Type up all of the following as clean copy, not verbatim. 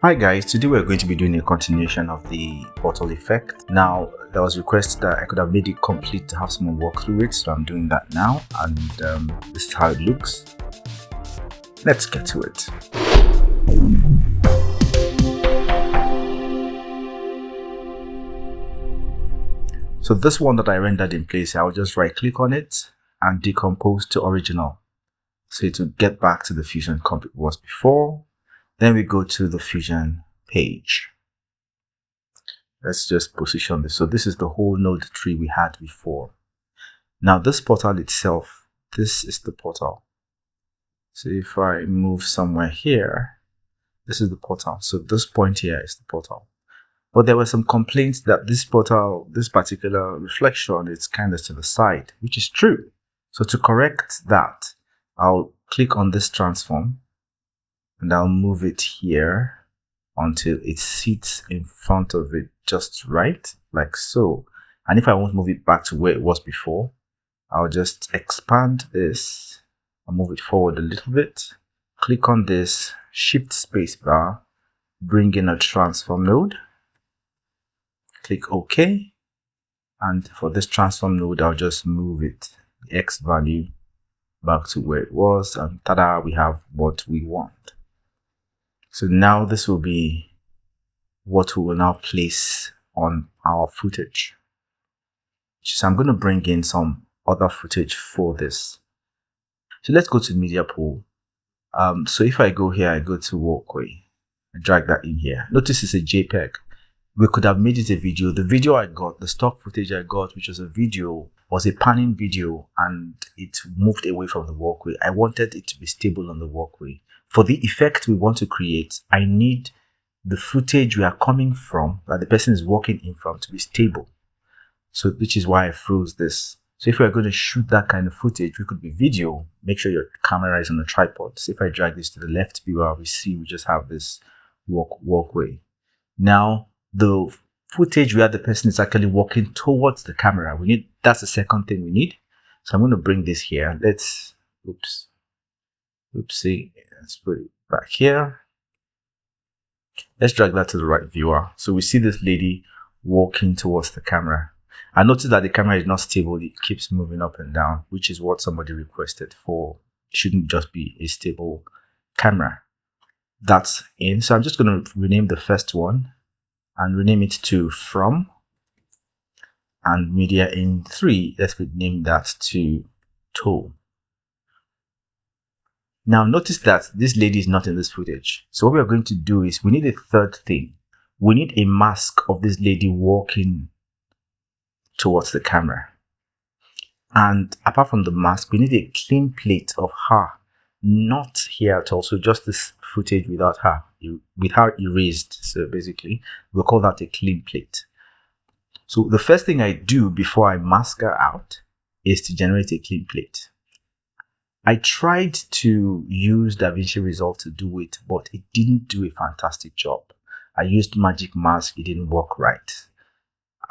Hi guys, today we're going to be doing a continuation of the bottle effect. Now, there was request that I could have made it complete to have someone walk through it, so I'm doing that now, and this is how it looks. Let's get to it. So this one that I rendered in place, I'll just right click on it and decompose to original. So it will get back to the Fusion comp it was before. Then we go to the Fusion page. Let's just position this. So this is the whole node tree we had before. Now this portal itself, this is the portal. So if I move somewhere here, this is the portal. So this point here is the portal. But there were some complaints that this portal, this particular reflection, is kind of to the side, which is true. So to correct that, I'll click on this transform and I'll move it here until it sits in front of it just right, like so. And if I want to move it back to where it was before, I'll just expand this and move it forward a little bit. Click on this, shift spacebar, bring in a transform node, click OK. And for this transform node, I'll just move it, the X value, back to where it was, and tada, we have what we want. So now this will be what we will now place on our footage. So I'm going to bring in some other footage for this. So let's go to media pool. So if I go here, I go to walkway, I drag that in here. Notice it's a JPEG. We could have made it a video. The video I got, the stock footage I got, which was a video, was a panning video and it moved away from the walkway. I wanted it to be stable on the walkway. For the effect we want to create, I need the footage we are coming from, that the person is walking in from, to be stable. So which is why I froze this. So if we are going to shoot that kind of footage, we could be video, make sure your camera is on a tripod. So if I drag this to the left viewer, we just have this walkway. Now, the footage where the person is actually walking towards the camera, that's the second thing we need. So I'm going to bring this here. Let's put it back here. Let's drag that to the right viewer. So we see this lady walking towards the camera. I notice that the camera is not stable. It keeps moving up and down, which is what somebody requested for. It shouldn't just be a stable camera. That's in. So I'm just going to rename the first one and rename it to from. And media in 3, let's rename that to toe. Now notice that this lady is not in this footage. So what we are going to do is we need a third thing. We need a mask of this lady walking towards the camera. And apart from the mask, we need a clean plate of her, not here at all. So just this footage without her, with her erased. So basically, we'll call that a clean plate. So the first thing I do before I mask her out is to generate a clean plate. I tried to use Davinci Resolve to do it, but it didn't do a fantastic job. I used Magic Mask, it didn't work right.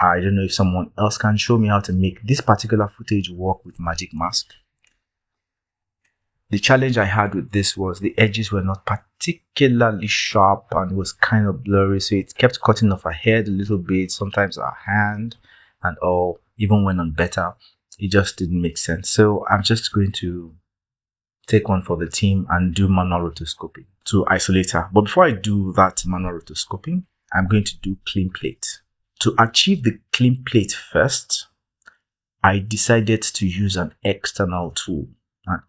I don't know if someone else can show me how to make this particular footage work with Magic Mask. The challenge I had with this was the edges were not particularly sharp and it was kind of blurry, so it kept cutting off her head a little bit, sometimes her hand and all. Even when on beta, it just didn't make sense. So I'm just going to take one for the team and do manual rotoscoping to isolate her. But before I do that manual rotoscoping, I'm going to do clean plate. To achieve the clean plate first, I decided to use an external tool, an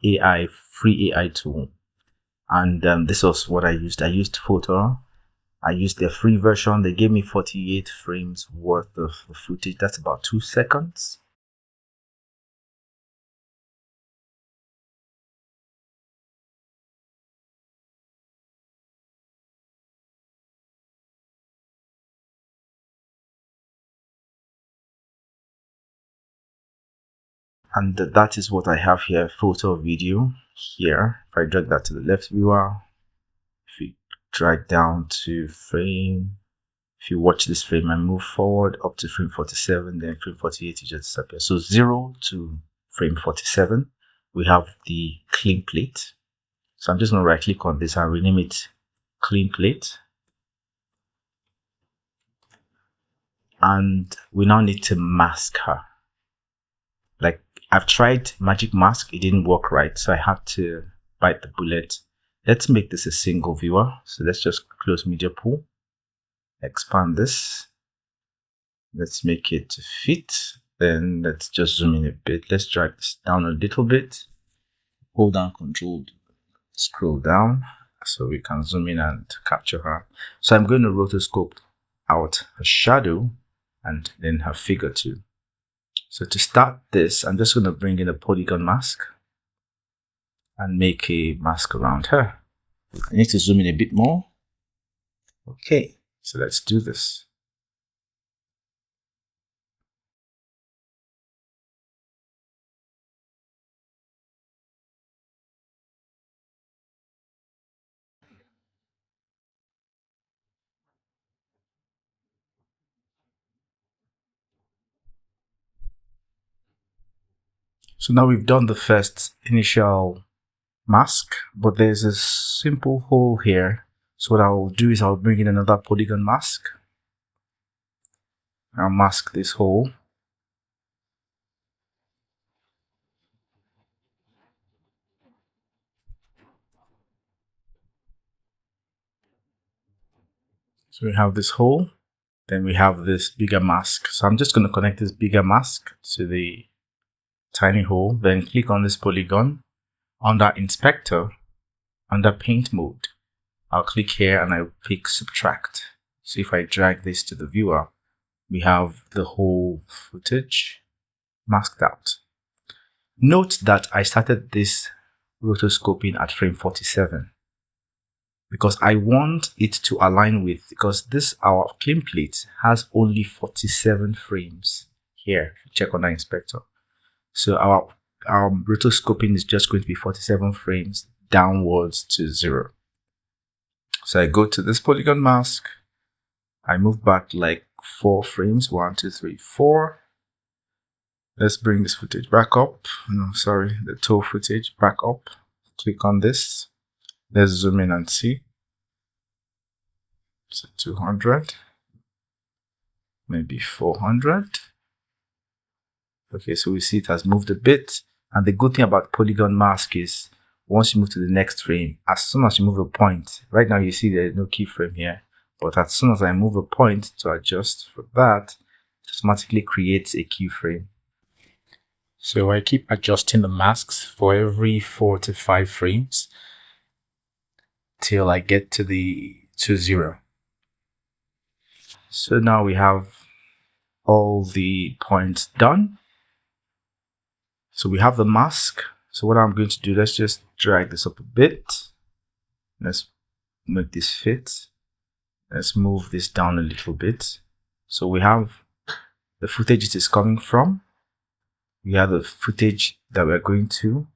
free AI tool. And this was what I used. I used Photo. I used their free version. They gave me 48 frames worth of footage. That's about 2 seconds. And that is what I have here, photo video here. If I drag that to the left viewer, if you drag down to frame, if you watch this frame and move forward up to frame 47, then frame 48 it just disappears. So 0 to frame 47, we have the clean plate. So I'm just going to right click on this and rename it clean plate. And we now need to mask her. Like, I've tried magic mask, it didn't work right, so I had to bite the bullet. Let's make this a single viewer. So let's just close media pool, expand this. Let's make it to fit. Then let's just zoom in a bit. Let's drag this down a little bit. Hold down Control, scroll down so we can zoom in and capture her. So I'm going to rotoscope out her shadow and then her figure too. So to start this, I'm just going to bring in a polygon mask and make a mask around her. I need to zoom in a bit more. Okay, so let's do this. So now we've done the first initial mask, but there's a simple hole here. So what I'll do is I'll bring in another polygon mask. I'll mask this hole. So we have this hole, then we have this bigger mask. So I'm just going to connect this bigger mask to the tiny hole, then click on this polygon. Under Inspector, under Paint Mode, I'll click here and I'll pick Subtract. So if I drag this to the viewer, we have the whole footage masked out. Note that I started this rotoscoping at frame 47 because I want it to align with, because this, our clean plate has only 47 frames here. Check on the inspector. So our rotoscoping is just going to be 47 frames downwards to 0. So I go to this polygon mask. I move back like 4 frames. 1, 2, 3, 4. Let's bring this footage back up. No, sorry, the toe footage back up. Click on this. Let's zoom in and see. So 200. Maybe 400. Okay, so we see it has moved a bit. And the good thing about polygon mask is once you move to the next frame, as soon as you move a point, right now you see there's no keyframe here, but as soon as I move a point to adjust for that, it automatically creates a keyframe. So I keep adjusting the masks for every 4 to 5 frames till I get to the 0. So now we have all the points done. So we have the mask. So what I'm going to do, let's just drag this up a bit. Let's make this fit. Let's move this down a little bit. So we have the footage it is coming from. We have the footage that we're going to.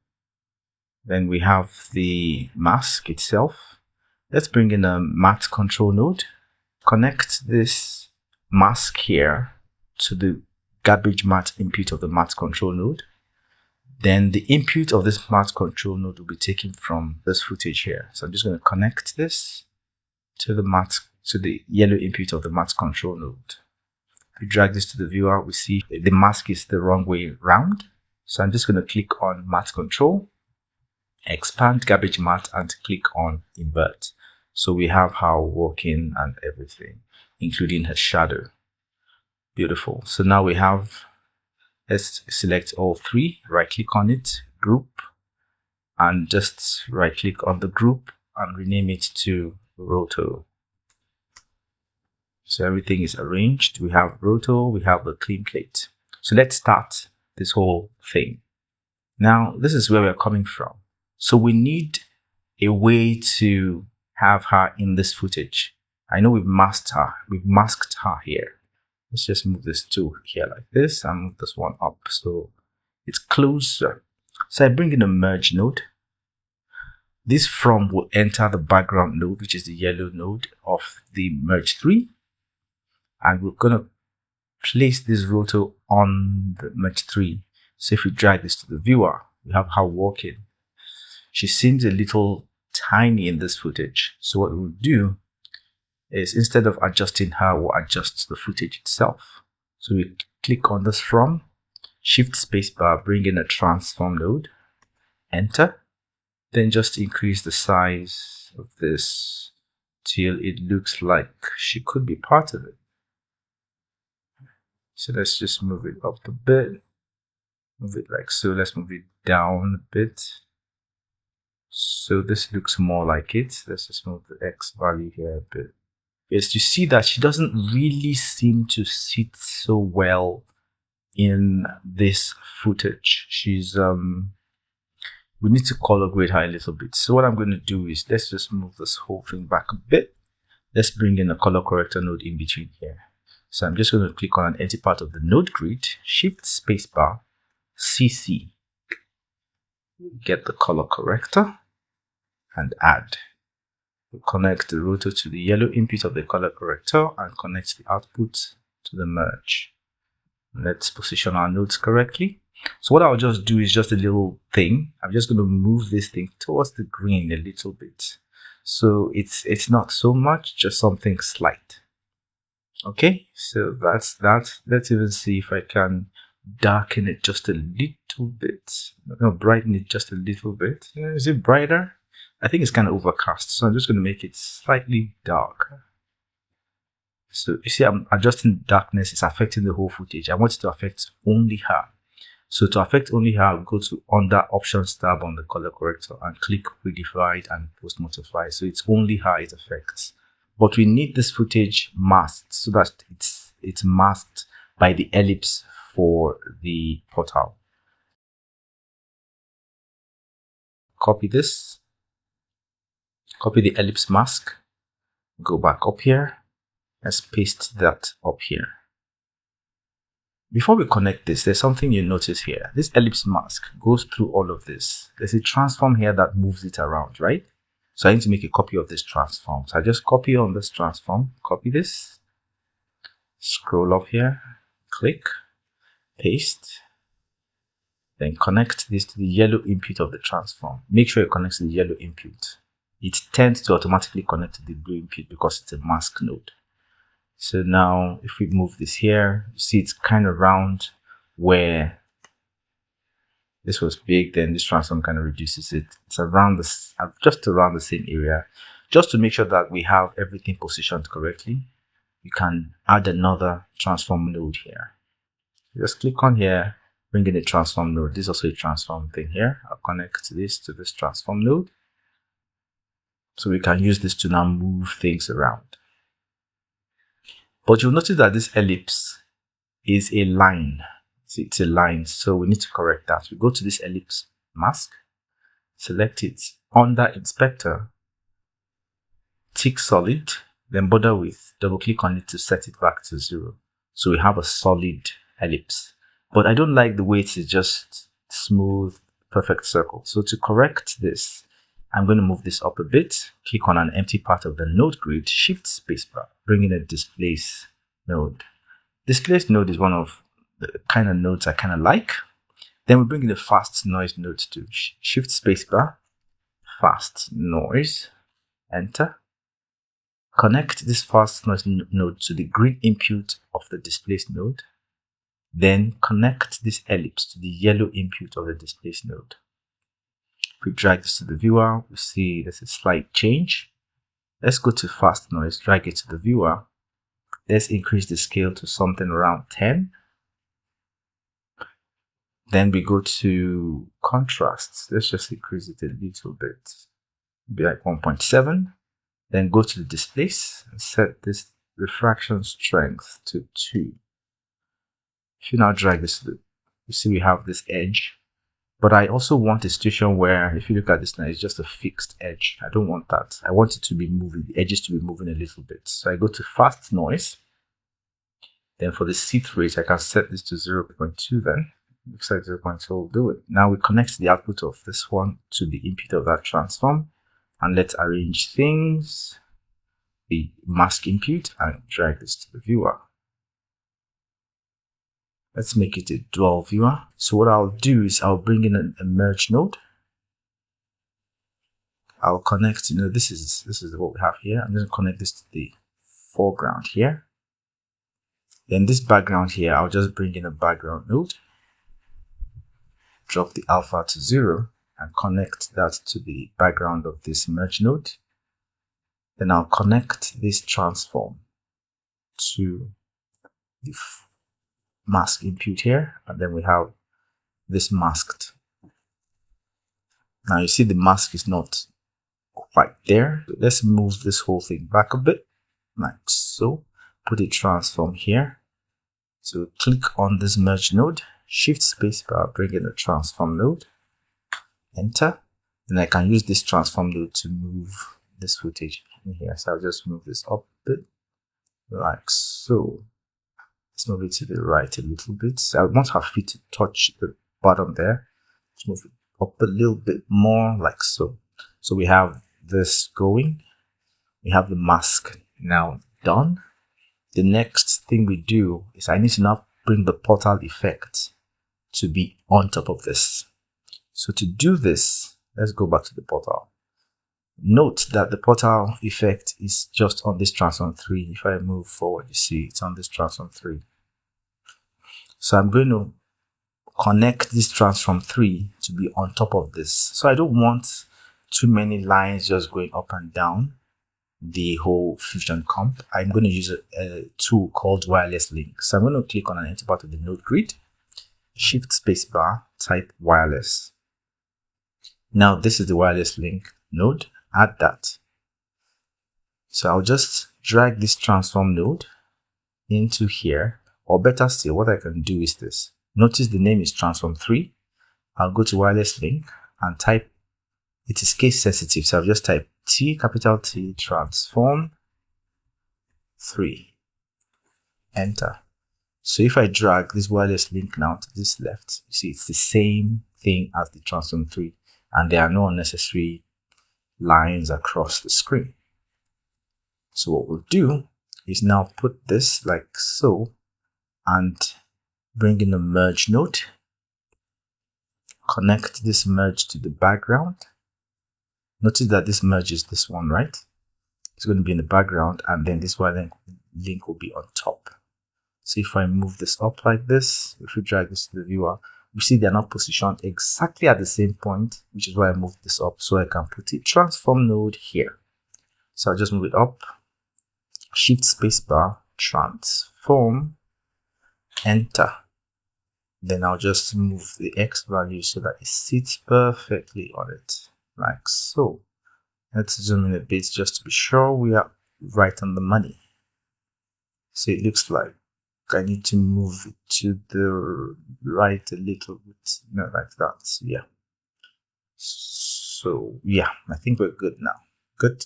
Then we have the mask itself. Let's bring in a matte control node. Connect this mask here to the garbage matte input of the matte control node. Then the input of this matte control node will be taken from this footage here. So I'm just going to connect this to the yellow input of the matte control node. If we drag this to the viewer, we see the mask is the wrong way round. So I'm just going to click on matte control, expand garbage matte, and click on invert. So we have her working and everything, including her shadow. Beautiful. So now we have, let's select all 3, right click on it, group, and just right click on the group and rename it to Roto. So everything is arranged. We have Roto, we have the clean plate. So let's start this whole thing. Now, this is where we're coming from. So we need a way to have her in this footage. I know we've masked her here. Let's just move this tool here like this and move this one up so it's closer. So I bring in a merge node. This from will enter the background node, which is the yellow node of the merge 3. And we're going to place this roto on the merge 3. So if we drag this to the viewer, we have her walking. She seems a little tiny in this footage. So what we'll do is instead of adjusting her, we'll adjust the footage itself. So we click on this from, shift spacebar, bring in a transform node, enter, then just increase the size of this till it looks like she could be part of it. So let's just move it up a bit, move it like so. Let's move it down a bit. So this looks more like it. Let's just move the X value here a bit. Yes, you see that she doesn't really seem to sit so well in this footage. She's we need to color grade her a little bit. So what I'm going to do is let's just move this whole thing back a bit. Let's bring in a color corrector node in between here. So I'm just going to click on an empty part of the node grid, shift spacebar, CC, get the color corrector and add. We connect the rotor to the yellow input of the color corrector and connect the output to the merge. Let's position our nodes correctly. So what I'll just do is just a little thing. I'm just going to move this thing towards the green a little bit. So it's not so much, just something slight. Okay, so that's that. Let's even see if I can darken it just a little bit. No, brighten it just a little bit. Is it brighter? I think it's kind of overcast, so I'm just going to make it slightly darker. So you see, I'm adjusting darkness. It's affecting the whole footage. I want it to affect only her. So to affect only her, I'll go to under options tab on the color corrector and click redivide and post multiply. So it's only her it affects. But we need this footage masked so that it's masked by the ellipse for the portal. Copy this. Copy the ellipse mask. Go back up here. Let's paste that up here. Before we connect this, there's something you notice here. This ellipse mask goes through all of this. There's a transform here that moves it around, right? So I need to make a copy of this transform. So I just copy on this transform, copy this, scroll up here, click, paste, then connect this to the yellow input of the transform. Make sure it connects to the yellow input. It tends to automatically connect to the blue input because it's a mask node. So now if we move this here, you see it's kind of round where this was big, then this transform kind of reduces it. It's around this, just around the same area. Just to make sure that we have everything positioned correctly, you can add another transform node here. Just click on here, bring in a transform node. This is also a transform thing here. I'll connect this to this transform node. So we can use this to now move things around. But you'll notice that this ellipse is a line. See, it's a line, so we need to correct that. We go to this ellipse mask, select it under inspector, tick solid, then border width, double click on it to set it back to 0. So we have a solid ellipse. But I don't like the way it is just smooth, perfect circle. So to correct this, I'm going to move this up a bit, click on an empty part of the node grid, shift spacebar, bring in a displace node. Displace node is one of the kind of nodes I kind of like. Then we bring in the fast noise node to shift spacebar, fast noise, enter. Connect this fast noise node to the grid input of the displace node. Then connect this ellipse to the yellow input of the displace node. If we drag this to the viewer, we see there's a slight change. Let's go to fast noise, drag it to the viewer. Let's increase the scale to something around 10. Then we go to contrast. Let's just increase it a little bit, be like 1.7. Then go to the displace and set this refraction strength to 2. If you now drag this, you see we have this edge. But I also want a situation where, if you look at this now, it's just a fixed edge. I don't want that. I want it to be moving, the edges to be moving a little bit. So I go to fast noise. Then for the seed rate, I can set this to 0.2 then. Looks like 0.2 will do it. Now we connect the output of this one to the input of that transform. And let's arrange things, the mask input, and drag this to the viewer. Let's make it a dual viewer. So what I'll do is I'll bring in a merge node. I'll connect, this is what we have here. I'm going to connect this to the foreground here. Then this background here, I'll just bring in a background node, drop the alpha to 0, and connect that to the background of this merge node. Then I'll connect this transform to the mask input here, and then we have this masked. Now you see the mask is not quite there. So let's move this whole thing back a bit, like so. Put a transform here. So click on this merge node, shift spacebar, bring in a transform node, enter. Then I can use this transform node to move this footage in here. So I'll just move this up a bit, like so. Let's move it to the right a little bit. So I won't have fit to touch the bottom there. Let's move it up a little bit more, like so. So we have this going. We have the mask now done. The next thing we do is I need to now bring the portal effect to be on top of this. So to do this, let's go back to the portal. Note that the portal effect is just on this transform 3. If I move forward, you see it's on this transform 3. So I'm going to connect this transform 3 to be on top of this. So I don't want too many lines just going up and down the whole Fusion comp. I'm going to use a tool called wireless link. So I'm going to click on an enter part of the node grid, shift spacebar, type wireless. Now this is the wireless link node. Add that. So I'll just drag this transform node into here, or better still, what I can do is this. Notice the name is transform 3. I'll go to wireless link and type, it is case sensitive, so I'll just type T, capital T, transform 3, enter. So if I drag this wireless link now to this left, you see it's the same thing as the transform 3, and there are no unnecessary lines across the screen. So what we'll do is now put this like so and bring in a merge node, connect this merge to the background. Notice that this merge is this one, right? It's going to be in the background, and then this wireless link will be on top. So if I move this up like this, if we drag this to the viewer, we see they're not positioned exactly at the same point, which is why I moved this up, so I can put a transform node here. So I'll just move it up, shift spacebar, transform, enter. Then I'll just move the X value so that it sits perfectly on it, like so. Let's zoom in a bit just to be sure we are right on the money. So it looks like I need to move it to the right a little bit, like that. So, yeah. So yeah, I think we're good now. Good.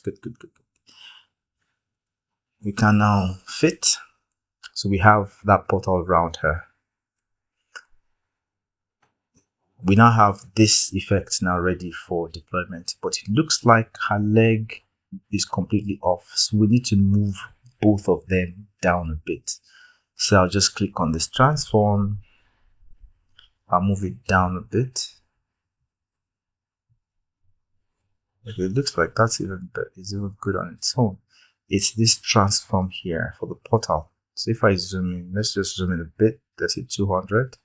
We can now fit. So we have that portal around her. We now have this effect now ready for deployment, but it looks like her leg is completely off. So we need to move both of them down a bit. So I'll just click on this transform. I'll move it down a bit. Okay, it looks like that's even better. It's even good on its own. It's this transform here for the portal. So if I zoom in, let's just zoom in a bit. Let's hit 200.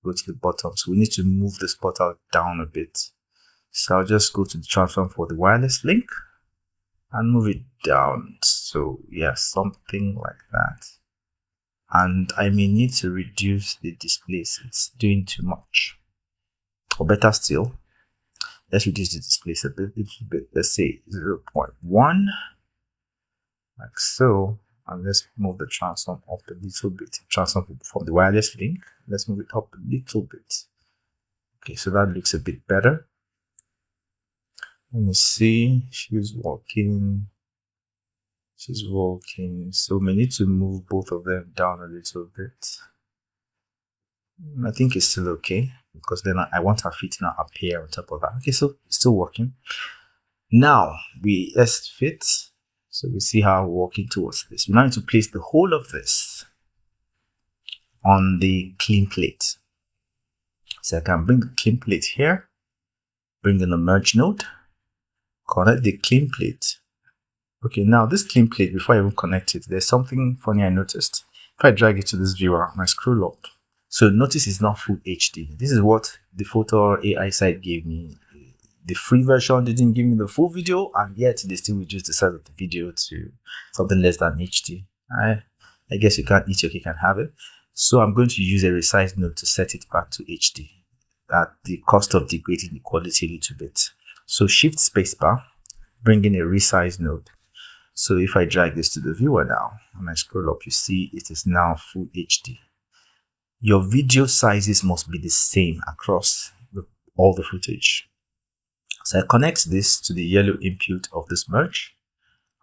Go to the bottom. So we need to move this portal down a bit. So I'll just go to the transform for the wireless link and move it down. So yeah, something like that. And I may need to reduce the displace. It's doing too much. Or better still, let's reduce the displace a little bit. Let's say 0.1, like so. And let's move the transform up a little bit. Transform from the wireless link. Let's move it up a little bit. Okay, so that looks a bit better. Let me see. She's walking. So we need to move both of them down a little bit. I think it's still okay, because then I want her feet now up here on top of that. Okay, so it's still working. Now let's fit. So we see how we're working towards this. We now need to place the whole of this on the clean plate. So I can bring the clean plate here, bring in the merge node, connect the clean plate Okay, now this clean plate, before I even connect it, there's something funny I noticed. If I drag it to this viewer and I scroll up, so notice it's not full HD. This is what the photo AI site gave me. The free version didn't give me the full video, and yet they still reduced the size of the video to something less than HD. I guess you can't eat your cake and have it. So I'm going to use a resize node to set it back to HD at the cost of degrading the quality a little bit. So shift spacebar, bring in a resize node. So if I drag this to the viewer now, and I scroll up, you see it is now full HD. Your video sizes must be the same across all the footage. So I connect this to the yellow input of this merge,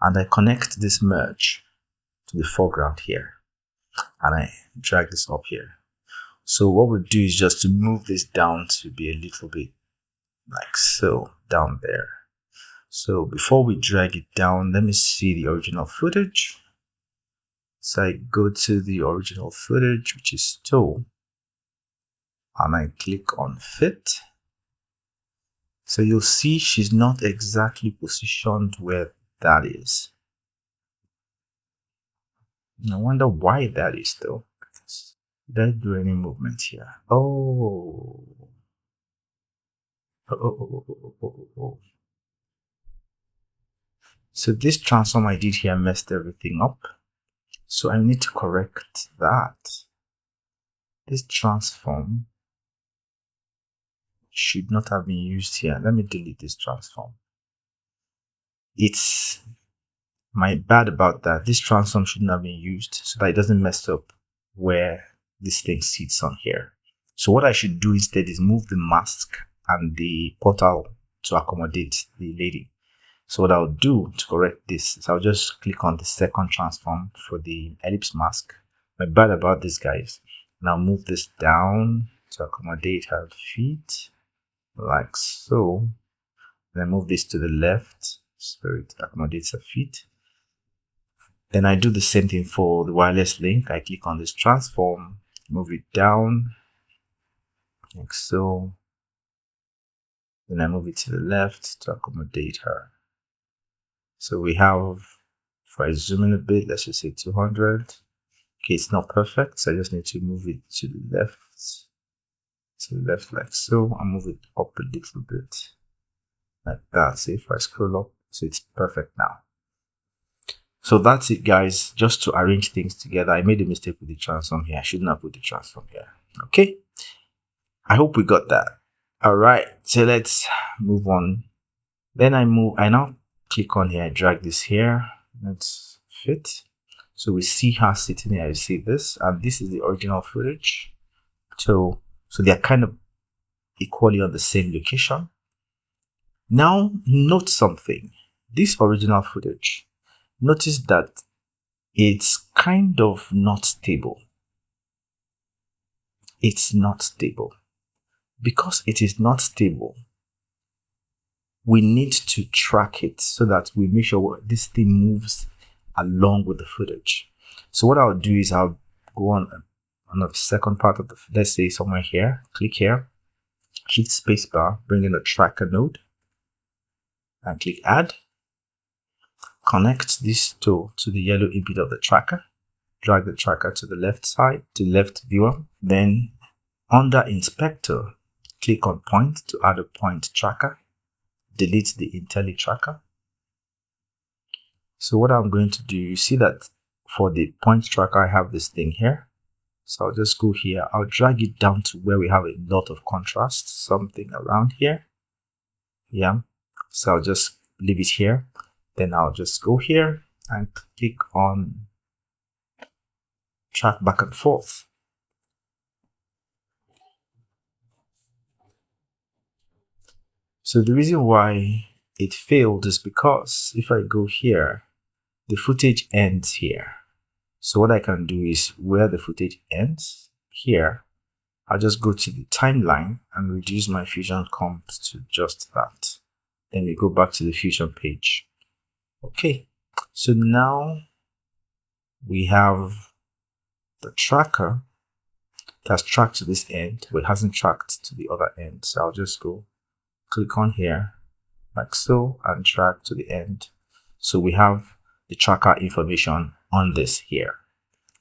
and I connect this merge to the foreground here, and I drag this up here. So what we'll do is just to move this down to be a little bit like so, down there. So before we drag it down, let me see the original footage. So I go to the original footage, which is tool, and I click on fit. So you'll see she's not exactly positioned where that is. I wonder why that is though. Did I do any movement here? Oh. So this transform I did here messed everything up. So I need to correct that. This transform should not have been used here. Let me delete this transform. It's my bad about that. This transform shouldn't have been used so that it doesn't mess up where this thing sits on here. So what I should do instead is move the mask and the portal to accommodate the lady. So what I'll do to correct this is I'll just click on the second transform for the ellipse mask. My bad about this, guys. And I'll move this down to accommodate her feet, like so. Then move this to the left so it accommodates her feet. Then I do the same thing for the wireless link. I click on this transform, move it down, like so. Then I move it to the left to accommodate her. So we have, if I zoom in a bit, let's just say 200. Okay, it's not perfect, so I just need to move it to the left like so, and move it up a little bit like that. So if I scroll up, so it's perfect now. So that's it, guys. Just to arrange things together, I made a mistake with the transform here. I shouldn't have put the transform here. Okay, I hope we got that. All right, so let's move on. Then I now click on here, I drag this here, let's fit. So we see her sitting here, I see this, and this is the original footage. So they're kind of equally on the same location. Now note something, this original footage, notice that it's kind of not stable. It's not stable. Because it is not stable, we need to track it so that we make sure this thing moves along with the footage. So what I'll do is I'll go on the second part of the, let's say somewhere here, click here, shift spacebar, bring in a tracker node, and click add. Connect this tool to the yellow input of the tracker, drag the tracker to the left side, to left viewer, then under inspector, click on point to add a point tracker, delete the IntelliTracker tracker. So what I'm going to do, you see that for the point tracker, I have this thing here. So I'll just go here. I'll drag it down to where we have a lot of contrast, something around here. Yeah. So I'll just leave it here. Then I'll just go here and click on track back and forth. So the reason why it failed is because if I go here, the footage ends here. So what I can do is where the footage ends here, I'll just go to the timeline and reduce my Fusion comps to just that. Then we go back to the Fusion page. Okay, so now we have the tracker that's tracked to this end, but it hasn't tracked to the other end. So I'll just go click on here like so and track to the end. So we have the tracker information on this here.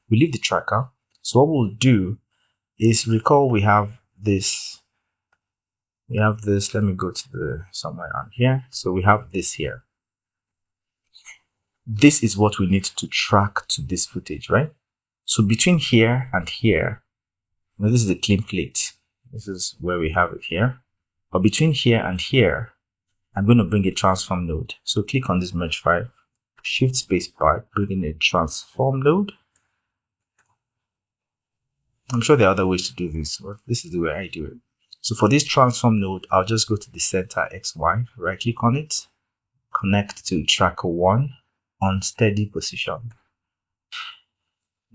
We leave the tracker. So what we'll do is, recall we have this. Let me go to the somewhere around here. So we have this here. This is what we need to track to this footage, right? So between here and here, now this is the clean plate. This is where we have it here. But between here and here, I'm going to bring a transform node. So click on this merge file, shift space bar, bring in a transform node. I'm sure there are other ways to do this, but this is the way I do it. So for this transform node, I'll just go to the center XY, right click on it, connect to tracker 1 on steady position.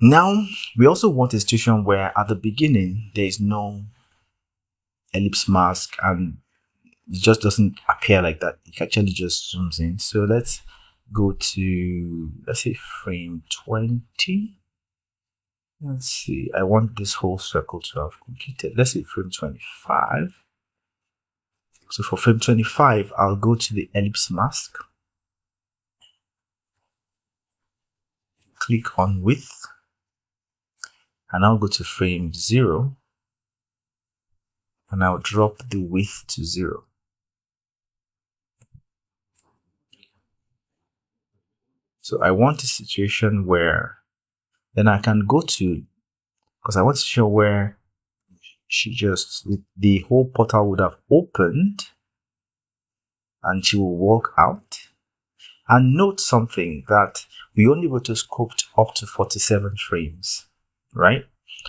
Now, we also want a situation where at the beginning, there is no ellipse mask and it just doesn't appear like that. It actually just zooms in. So let's go to, let's say frame 20. Let's see, I want this whole circle to have completed. Let's say frame 25. So for frame 25, I'll go to the ellipse mask. Click on width. And I'll go to frame 0. And I'll drop the width to 0. So I want a situation where then I can go to, because I want to show where the whole portal would have opened and she will walk out. And note something, that we only rotoscoped up to 47 frames, right?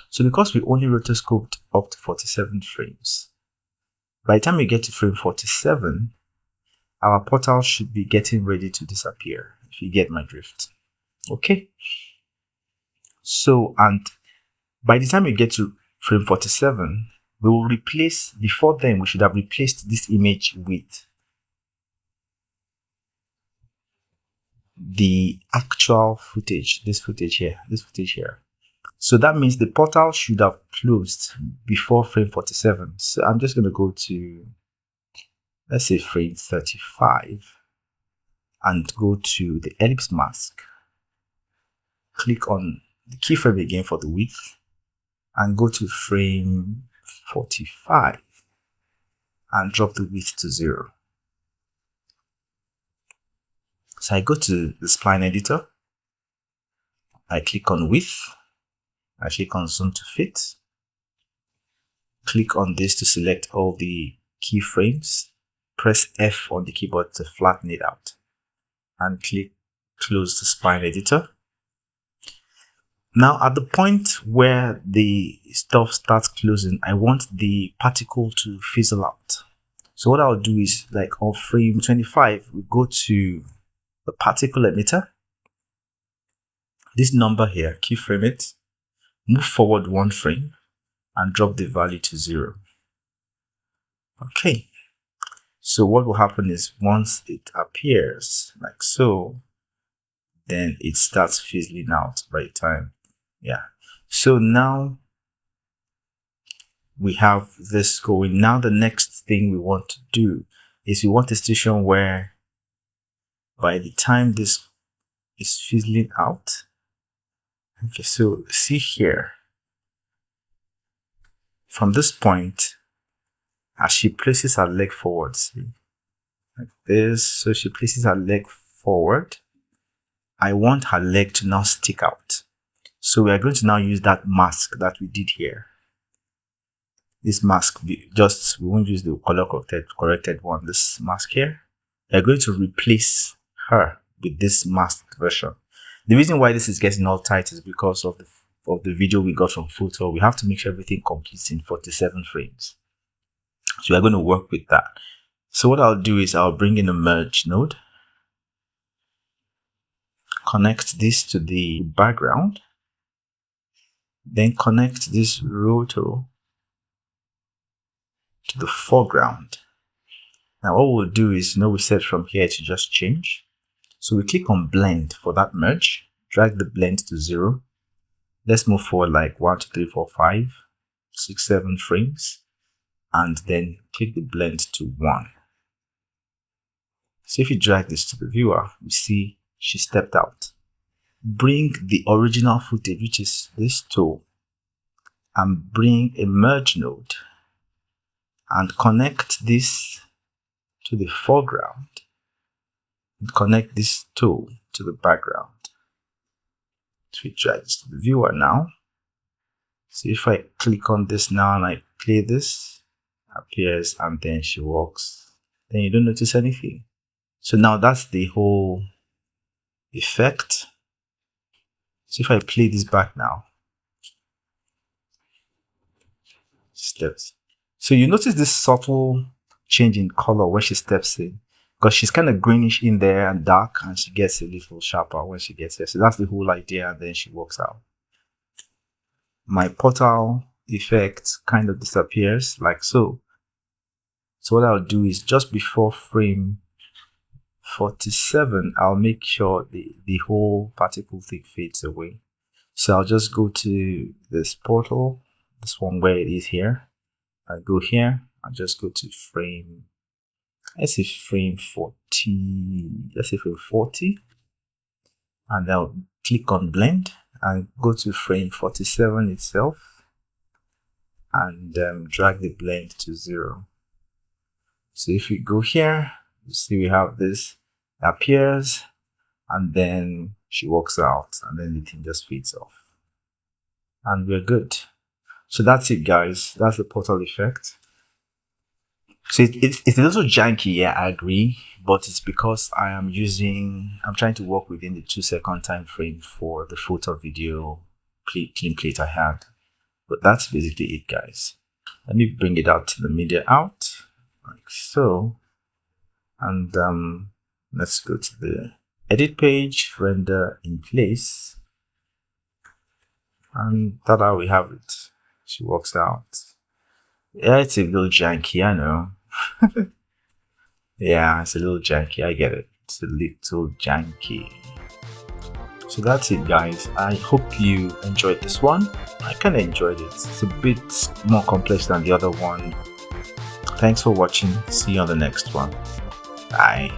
So because we only rotoscoped up to 47 frames, by the time we get to frame 47, our portal should be getting ready to disappear, if you get my drift. Okay. So, and by the time we get to frame 47, we will replace, before then, we should have replaced this image with the actual footage, this footage here. So that means the portal should have closed before frame 47. So I'm just going to go to, let's say frame 35 and go to the ellipse mask. Click on the keyframe again for the width and go to frame 45 and drop the width to 0. So I go to the spline editor. I click on width. I click on zoom to fit. Click on this to select all the keyframes. Press F on the keyboard to flatten it out. And click close the spline editor. Now at the point where the stuff starts closing, I want the particle to fizzle out. So what I'll do is, like on frame 25, we go to the particle emitter. This number here, keyframe it, move forward 1 frame and drop the value to 0. Okay. So what will happen is, once it appears like so, then it starts fizzling out by the time. Yeah. So now we have this going. Now the next thing we want to do is, we want a situation where by the time this is fizzling out, okay, so see here, from this point, as she places her leg forward, see, like this, so she places her leg forward, I want her leg to now stick out. So we are going to now use that mask that we did here. This mask, we won't use the color corrected one, this mask here. We are going to replace her with this masked version. The reason why this is getting all tight is because of the video we got from Photo. We have to make sure everything completes in 47 frames. So we are going to work with that. So what I'll do is, I'll bring in a merge node, connect this to the background, then connect this roto to the foreground. Now what we'll do is, we set from here to just change. So we click on blend for that merge, drag the blend to 0. Let's move forward like 1, 2, 3, 4, 5, 6, 7 frames, and then click the blend to 1. So if you drag this to the viewer, you see she stepped out. Bring the original footage, which is this tool, and bring a merge node and connect this to the foreground and connect this tool to the background. So we drag this to the viewer now. So if I click on this now and I play this, appears and then she walks, then you don't notice anything. So now that's the whole effect. So if I play this back now, steps. So you notice this subtle change in color when she steps in, because she's kind of greenish in there and dark, and she gets a little sharper when she gets here. So that's the whole idea, and then she walks out. My portal effect kind of disappears like so. So what I'll do is just before frame 47, I'll make sure the whole particle thing fades away. So I'll just go to this portal, this one where it is here. I go here, I'll just go to frame, let's say frame 40, and I'll click on blend and go to frame 47 itself and drag the blend to 0. So if we go here, you see we have this appears and then she walks out and then the thing just fades off and we're good. So that's it, guys. That's the portal effect. So it's a little janky, yeah, I agree, but it's because I'm trying to work within the 2-second time frame for the photo video clean plate I had. But that's basically it, guys. Let me bring it out to the media out like so, and let's go to the edit page, render in place, and that's how we have it. She walks out. Yeah, it's a little janky, I know. Yeah, it's a little janky, I get it. It's a little janky. So that's it, guys. I hope you enjoyed this one. I kind of enjoyed it. It's a bit more complex than the other one. Thanks for watching. See you on the next one. Bye.